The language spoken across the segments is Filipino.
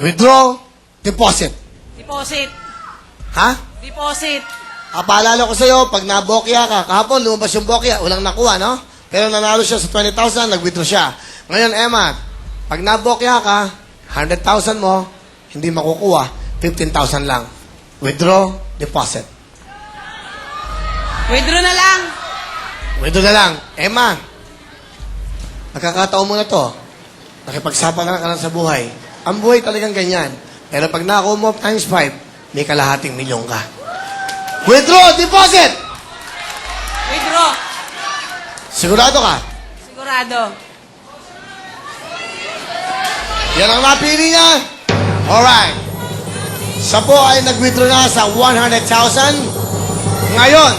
Withdraw, deposit. Deposit. Ha? Deposit. Paalala ko sa'yo, pag nabokya ka, kahapon lumabas yung bokya, walang nakuha, no? Pero nanalo siya sa 20,000, nag-withdraw siya. Ngayon, Emma, pag nabokya ka, 100,000 mo, hindi makukuha, 15,000 lang. Withdraw, deposit. Withdraw na lang. Withdraw na lang. Emma, nakakataon mo na to. Nakipagsapalan ka lang sa buhay. Ang buhay talagang ganyan. Pero pag nakakuha mo times 5, may kalahating milyon ka. Withdraw, deposit! Withdraw. Sigurado ka? Sigurado. Yan ang napili niya. Alright. Siya po ay nag-withdraw na sa 100,000. Ngayon,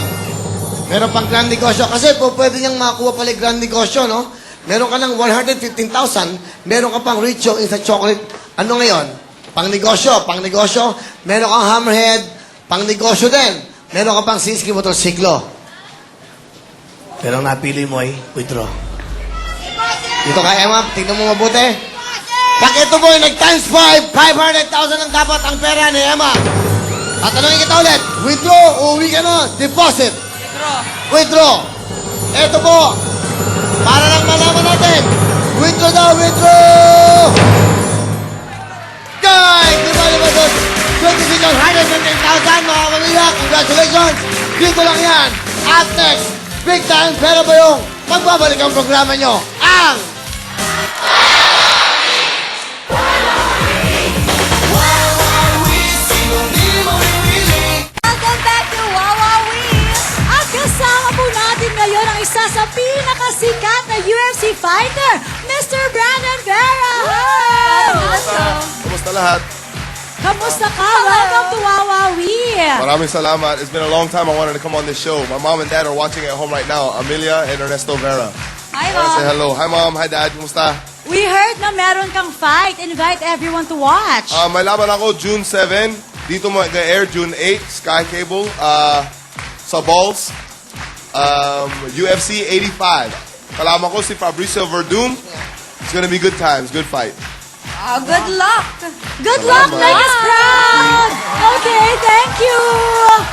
meron pang grand negosyo. Kasi po pwede niyang makuha pala yung grand negosyo, no? Meron ka ng 115,000. Meron ka pang Richo Instant Chocolate. Ano ngayon? Pang negosyo. Meron kang Hammerhead. Pang negosyo din. Meron ka pang Sinski Motorsiklo. Pero ang napili mo ay withdraw. Dito ka, Emma. Tingnan mo mabuti. Pag ito mo ay nag-times 5, 500,000 ang dapat ang pera ni Emma. At tanongin kita ulit. Withdraw, uwi ka na. Deposit. Withdraw. Withdraw. Ito po. Para lang malaman natin. Withdraw daw, withdraw! Guys, di ba? Good decision, 110,000 mga pamilya. Congratulations. Dito lang yan. At next, big time, pero ba yung magbabalik ang programa nyo? Ang Welcome back to Wawawin! At kasama po natin ngayon ang isa sa pinakasikat na UFC fighter, Mr. Brandon Vera! Hi! Kumusta lahat? Kamusta ka? Welcome to Wawawin! Maraming salamat. It's been a long time I wanted to come on this show. My mom and dad are watching at home right now. Amelia and Ernesto Vera. Hi, I want to say Mom! hello. Hi, Mom. Hi, Dad. Kumusta? We heard na meron kang fight. Invite everyone to watch. May laban ako June 7. Dito mag-air June 8. Sky Cable. Sa Balls. UFC 85. Kalaban ko si Fabricio Verdum. It's gonna be good times. Good fight. Good luck. Good luck, Salamat. make us proud! Okay, thank you!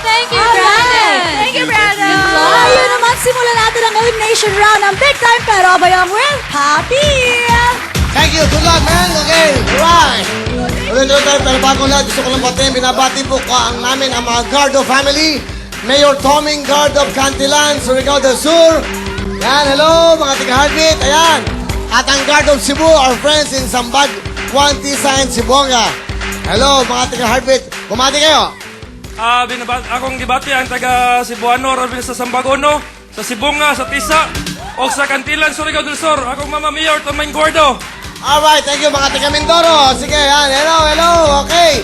Thank you, Alright. Brandon. Thank you, Brandon. Ayun naman, simulan natin ang elimination round ng Big Time Pero Bayang with Papi! thank you. Good luck, man. Okay. Right. Ulit tayo. Pero bago lahat, gusto ko lang batiin. Binabati po ko ang namin, ang mga Gardo family. Mayor Toming Gardo of Cantilan, Surigao del Sur. Yan, hello, mga taga-Heartbeat. Ayan. At ang Gardo of Cebu, our friends in Sambag, Juan-Tisa and Sibonga. Hello, mga taga-Heartbeat. Bumati kayo. Akong gibati ang taga Cebuano, Rabin sa Sambagono, sa Sibunga, sa Tisa, o sa Cantilan, Surigao del Sur. Akong Mama Mayor, Toming Gordo. Alright, thank you, mga taga-Mindoro. Sige, yan. Hello. Okay.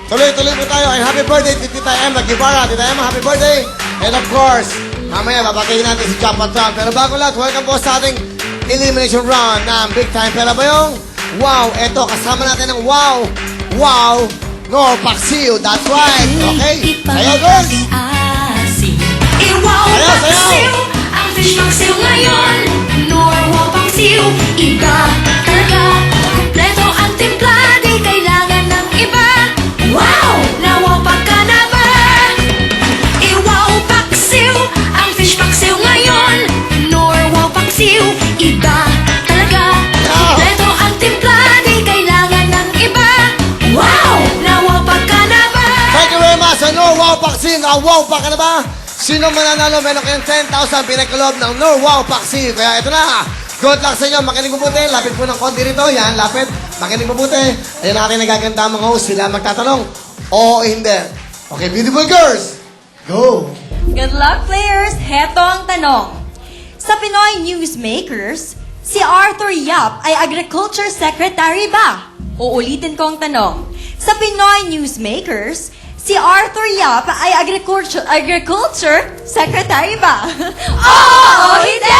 Tuloy-tuloy po tayo. And happy birthday to Tita Emma Guevara. Tita Emma, happy birthday. And of course, mamaya babatayin natin si Chapa Trump. Pero bago lahat, welcome po sa ating elimination round ng Big Time Pera Bayong. Wow, eto, kasama natin ng wow, no, Paksiw. That's right. Okay? Sayo, girls. Iwaw Sayaw, sayaw. Paksiw, ang fish paksiw ngayon. Norwa Paksiw, iba talaga. Kompleto ang timpla, di kailangan ng iba. Wow, nawapag ka na ba? Iwaw Paksiw, ang fish paksiw ngayon. Norwa Paksiw, iba talaga. Kompleto ang timpla, di kailangan ng iba. Wow, nawapag ka na ba? Thank you very much. Ano, wow, Paksiw. Wow pa ka na ba? Sino mananalo? Meron kayong 10,000 pinagkaloob ng Wow Paksiw. Kaya ito na. Good luck sa inyo. Makinig mabuti. Lapit po ng konti rito. Yan, lapit. Makinig mabuti. Ayan ang ating nagaganda mga host. Sila magtatanong. Oo o hindi. Okay, beautiful girls. Go. Good luck, players! Heto ang tanong. Sa Pinoy Newsmakers, si Arthur Yap ay Agriculture Secretary ba? Uulitin ko ang tanong. Sa Pinoy Newsmakers, si Arthur Yap ay Agriculture Secretary ba? Oo o hindi!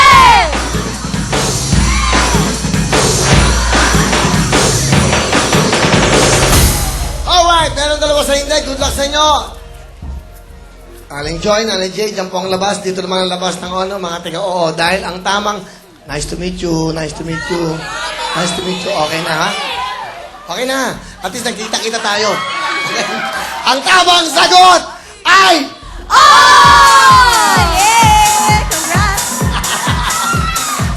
Alright, meron dalawa sa hindi. Good luck sa inyo. Aling Joy, Aling Jay, dyan po ang labas. Dito naman ang labas ng mga taga-oo. Dahil ang tamang, nice to meet you, nice to meet you, nice to meet you. Okay na, ha? Okay na. At least nagkita-kita tayo. Okay. Ang tamang sagot ay... Oh! Yeah! Congrats!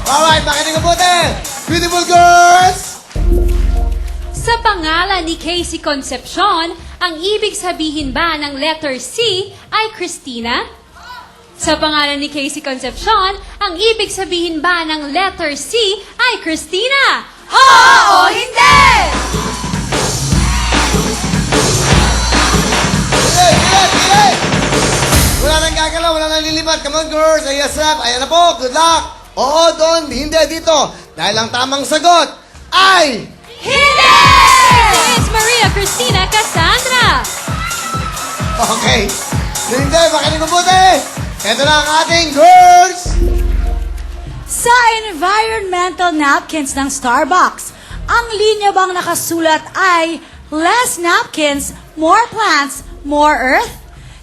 Alright, makinig ko puti. Beautiful girls! Sa pangalan ni Casey Concepcion, ang ibig sabihin ba ng letter C ay Christina? Sa pangalan ni Casey Concepcion, ang ibig sabihin ba ng letter C ay Christina? Oo o hindi! Pili! Wala nang gagalaw, wala nang lilipat. Come on, girls. Ayos up. Ayan na po. Good luck. Oo, doon. Hindi dito. Dahil ang tamang sagot ay... Hindi! It's Maria Cristina Cassandra. Okay. Hindi, makinig mabuti. Ito na ang ating girls. Sa environmental napkins ng Starbucks, ang linya bang nakasulat ay less napkins, more plants, more earth?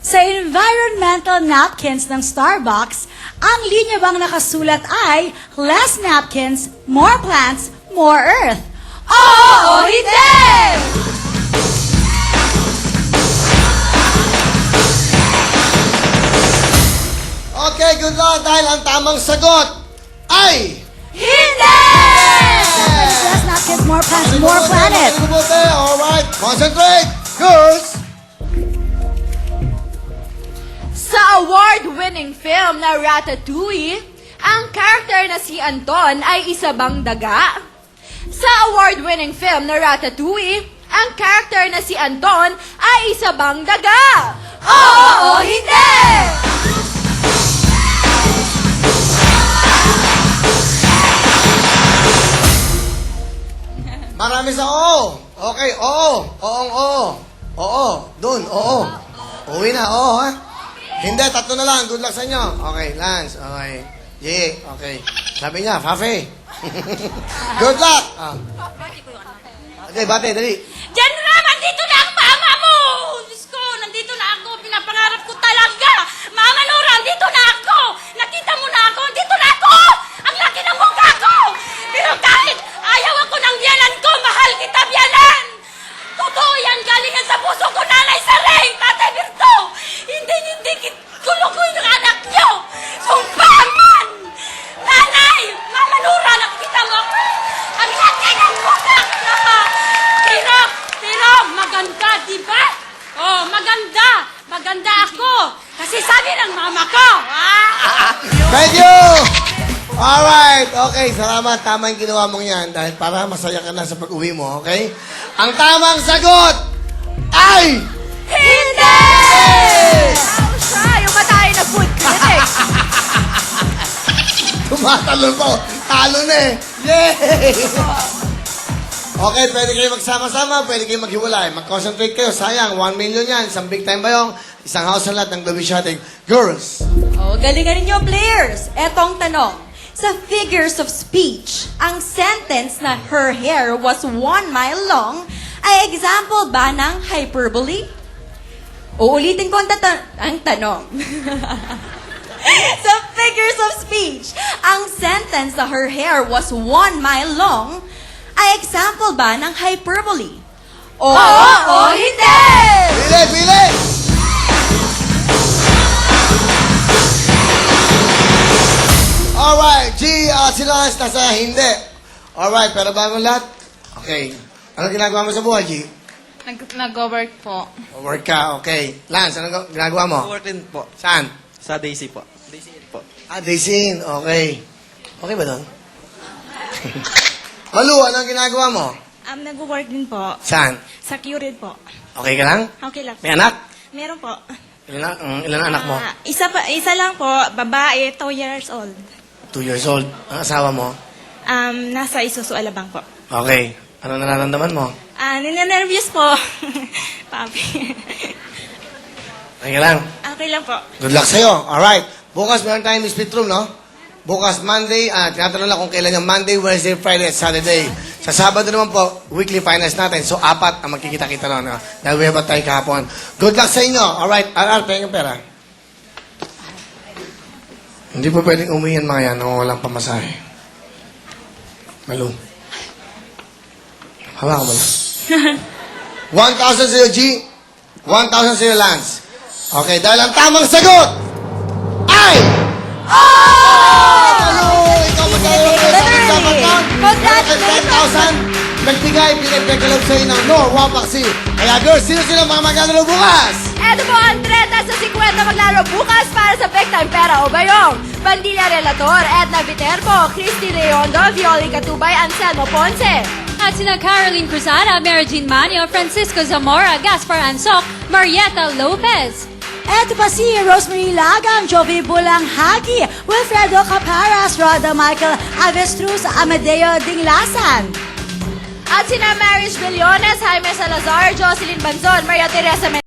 Sa environmental napkins ng Starbucks, ang linya bang nakasulat ay less napkins, more plants, more earth? Oo o hindi! Okay, good luck. Dahil ang tamang sagot ay... Hindi! Less napkins, more plants, more planet. Makinig mabuti. Alright. Concentrate. Girls. Sa award-winning film na Ratatouille, ang character na si Anton ay isa bang daga? Sa award-winning film na Ratatouille, ang character na si Anton ay isa bang daga? Oo o hindi! Marami sa oo. Okay, oo. Oong oo. Oo. Dun, oo. Uwi na, oo ha. Hindi, tatlo na lang. Good luck sa inyo. Okay, Lance. Okay. Jay. Okay. Sabi niya, Fafe. Good luck. Ah. Okay, bate, dali. Jan Ram, andito na ang mama mo! Diyos ko, nandito na ako. Pinapangarap ko talaga. Mama Nora, andito na ako. Nakita mo na ako. Andito na ako. Ang laki ng mukha ko. Pero kahit ayaw ako ng biyanan ko, mahal kita biyanan. Totoo yan, galing yan sa puso ko, Nanay Sareng, Tatay Birto. Hindi kulukoy ng anak nyo. Sumpaman! Nanay, Mama Nora, nakikita mo ako. Ang laki ng mukha ko. Pero, maganda, di ba? Oh, maganda. Maganda ako. Kasi sabi ng mama ko. Thank you! Alright, okay, salamat. Tama yung ginawa mong yan dahil para masaya ka na sa pag-uwi mo, okay? Ang tamang sagot ay... Hindi! Siya, yung matay na food critic. Tumatalon po. Talo na eh. Yay! Okay, pwede kayo magsama-sama, pwede kayo maghiwalay. Mag-concentrate kayo. Sayang, 1 million yan. Isang big time ba yung isang house na lahat ng Dobishating Girls. Oh, galingan ninyo, players. Etong tanong. Sa figures of speech, ang sentence na her hair was 1 mile long ay example ba ng hyperbole? Uulitin ko ang tanong. Sa figures of speech, ang sentence na her hair was 1 mile long ay example ba ng hyperbole? Oo o hindi! Pili! Alright, G, sino ang nasa hindi? Alright, pero bago lahat, okay. Anong ginagawa mo sa buhay, G? Nag-work po. Work ka, okay. Lance, anong ginagawa mo? Work din po. Saan? Sa Daisy po. Daisy po. Ah, Daisy, okay. Okay ba doon? Malu, anong ginagawa mo? Nag-work din po. Saan? Sa Curid po. Okay ka lang? Okay lang. May anak? Meron po. Ilan ang anak mo? Isa lang po, babae, 2 years old. 2 years old. Ang asawa mo? Nasa Isuzu Alabang po. Okay. Ano nararamdaman mo? Ninenervyos po. Papi. Okay ka lang? Okay lang po. Good luck sa'yo. Alright. Bukas meron tayong split room, no? Bukas Monday, tinatanong lang kung kailan yung Monday, Wednesday, Friday, at Saturday. Sa Sabado naman po, weekly finals natin. So, 4 ang magkikita-kita lang. No? Dahil we have tayo kahapon. Good luck sa inyo. Alright. RR, pahing yung pera. Hindi po pwedeng umiyan mga yan kung walang pamasahe. Malu. Hawa ka mo lang. 1,000 sa'yo, G. 1,000 sa'yo, Lance. Okay, dahil ang tamang sagot ay... Oh! Ikaw magkakaroon ng isang account. Congratulations! 10,000. Nagbigay, pinagkakalob sa'yo ng Norwa Paxi. Kaya girls, sino sila mga maglalaro bukas? Eto po ang 30 sa 50 maglaro bukas para sa Big Time Pera o Bayong. Bandila Relator, Edna Viterbo, Christy Leondo, Violi Catubay, Anselmo Ponce. At sina Caroline Cruzada, Mary Jean Manio, Francisco Zamora, Gaspar Ansok, Marietta Lopez. Eto pa si Rosemary Lagang, Jovi Bulang Hagi, Wilfredo Caparas, Roda Michael Avestruz, Amadeo Dinglasan. At sina Maris Billones, Jaime Salazar, Jocelyn Banzon, Maria Teresa